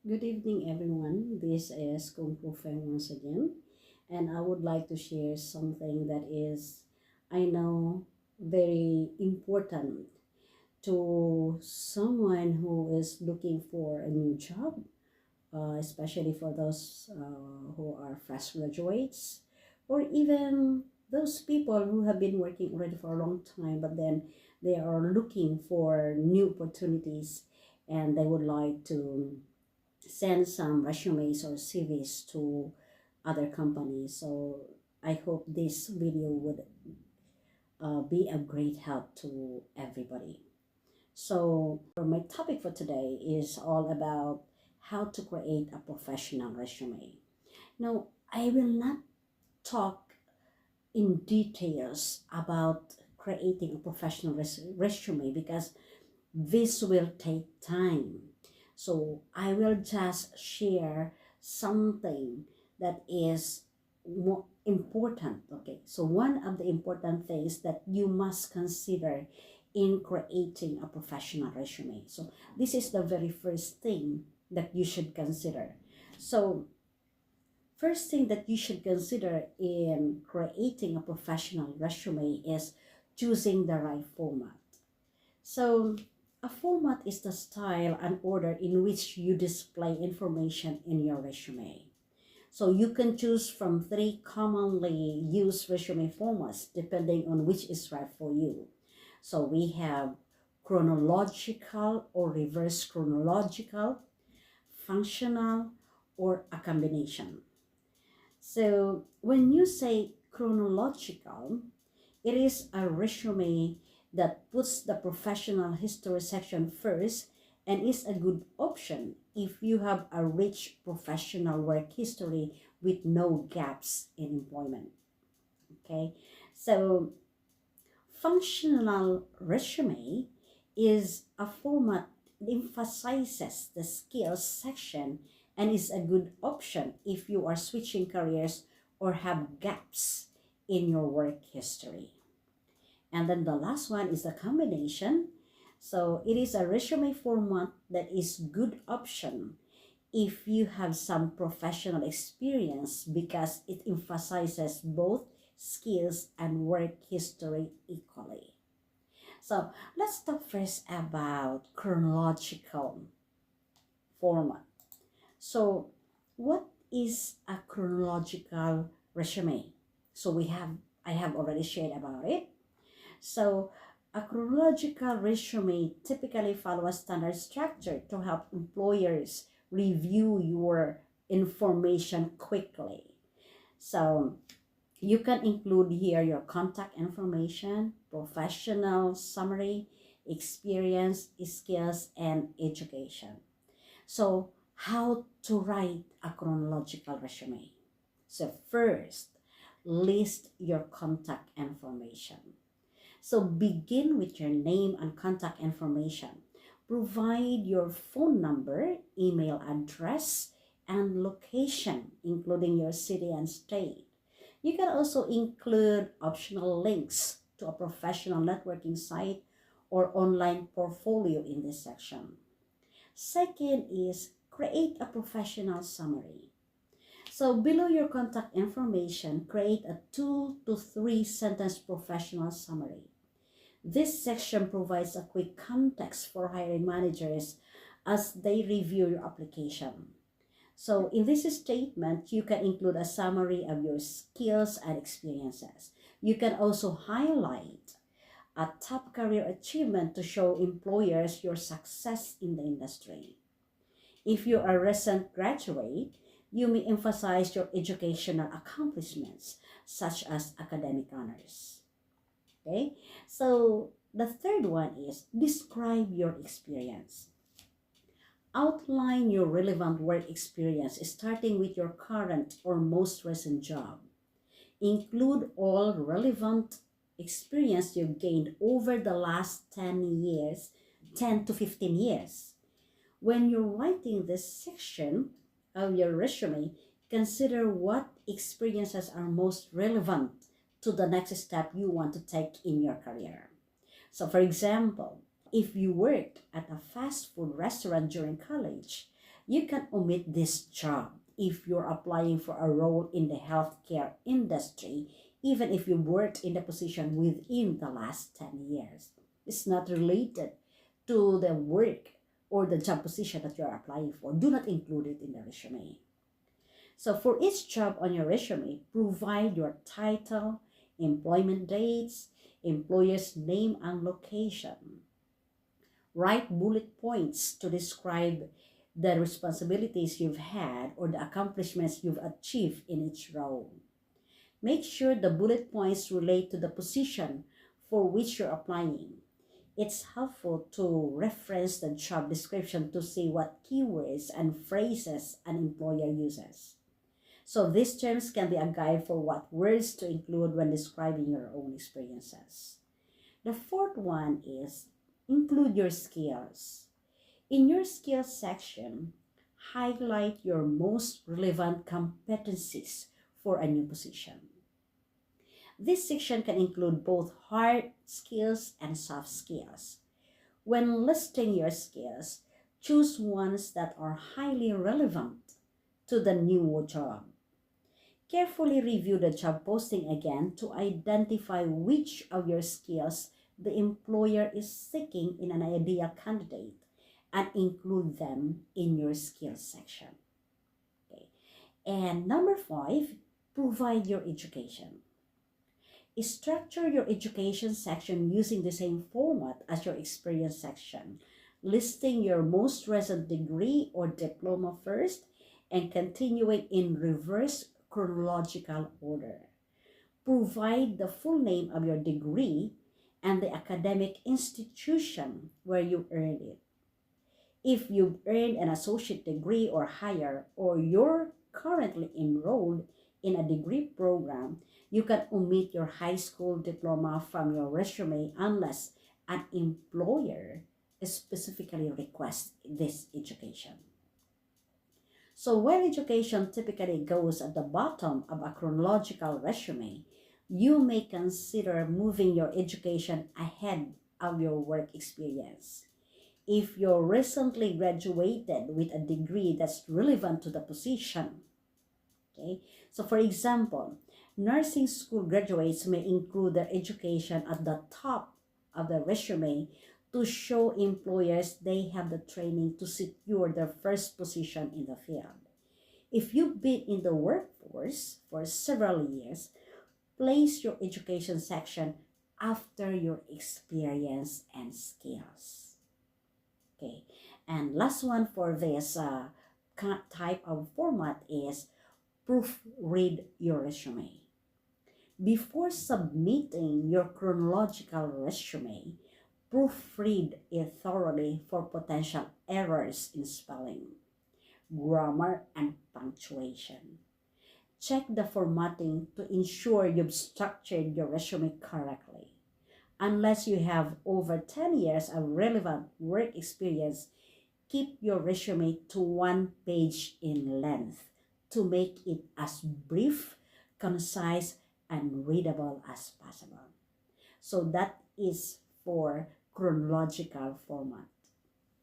Good evening, everyone. This is Kung Fu Feng once again, and I would like to share something that is, I know, very important to someone who is looking for a new job, especially for those who are fresh graduates, or even those people who have been working already for a long time, but then they are looking for new opportunities and they would like to send some resumes or CVs to other companies. So I hope this video would be a great help to everybody. So my topic for today is all about how to create a professional resume. Now, I will not talk in details about creating a professional resume because this will take time. So I will just share something that is more important. Okay, so one of the important things that you must consider in creating a professional resume. So this is the very first thing that you should consider. So first thing that you should consider in creating a professional resume is choosing the right format. So, a format is the style and order in which you display information in your resume. So, you can choose from three commonly used resume formats depending on which is right for you. So, we have chronological or reverse chronological, functional, or a combination. So, when you say chronological, it is a resume that puts the professional history section first and is a good option if you have a rich professional work history with no gaps in employment. Okay, so functional resume is a format that emphasizes the skills section and is a good option if you are switching careers or have gaps in your work history. And then the last one is a combination. So it is a resume format that is good option if you have some professional experience because it emphasizes both skills and work history equally. So let's talk first about chronological format. So what is a chronological resume? So I have already shared about it. So, a chronological resume typically follows a standard structure to help employers review your information quickly. So, you can include here your contact information, professional summary, experience, skills, and education. So, how to write a chronological resume? So, first, list your contact information. So begin with your name and contact information. Provide your phone number, email address, and location, including your city and state. You can also include optional links to a professional networking site or online portfolio in this section. Second is create a professional summary. So below your contact information, create a 2 to 3 sentence professional summary. This section provides a quick context for hiring managers as they review your application. So in this statement, you can include a summary of your skills and experiences. You can also highlight a top career achievement to show employers your success in the industry. If you are a recent graduate, you may emphasize your educational accomplishments, such as academic honors. Okay, so the third one is describe your experience. Outline your relevant work experience starting with your current or most recent job. Include all relevant experience you gained over the last 10 years, 10 to 15 years. When you're writing this section of your resume, consider what experiences are most relevant to the next step you want to take in your career. So, for example, if you worked at a fast food restaurant during college, You can omit this job if you're applying for a role in the healthcare industry, even if you worked in the position within the last 10 years. It's not related to the work or the job position that you're applying for. Do not include it in the resume. So for each job on your resume, provide your title, employment dates, employer's name and location. Write bullet points to describe the responsibilities you've had or the accomplishments you've achieved in each role. Make sure the bullet points relate to the position for which you're applying. It's helpful to reference the job description to see what keywords and phrases an employer uses. So these terms can be a guide for what words to include when describing your own experiences. The fourth one is include your skills. In your skills section, highlight your most relevant competencies for a new position. This section can include both hard skills and soft skills. When listing your skills, choose ones that are highly relevant to the new job. Carefully review the job posting again to identify which of your skills the employer is seeking in an ideal candidate and include them in your skills section. Okay. And number 5, provide your education. Structure your education section using the same format as your experience section, listing your most recent degree or diploma first and continuing in reverse chronological order. Provide the full name of your degree and the academic institution where you earned it. If you've earned an associate degree or higher, or you're currently enrolled in a degree program, you can omit your high school diploma from your resume unless an employer specifically requests this education. So while education typically goes at the bottom of a chronological resume, you may consider moving your education ahead of your work experience. If you're recently graduated with a degree that's relevant to the position, okay? So for example, nursing school graduates may include their education at the top of the resume to show employers they have the training to secure their first position in the field. If you've been in the workforce for several years, place your education section after your experience and skills. Okay, and last one for this type of format is proofread your resume. Before submitting your chronological resume, proofread it thoroughly for potential errors in spelling, grammar, and punctuation. Check the formatting to ensure you've structured your resume correctly. Unless you have over 10 years of relevant work experience, keep your resume to 1 page in length to make it as brief, concise, and readable as possible. So that is for chronological format.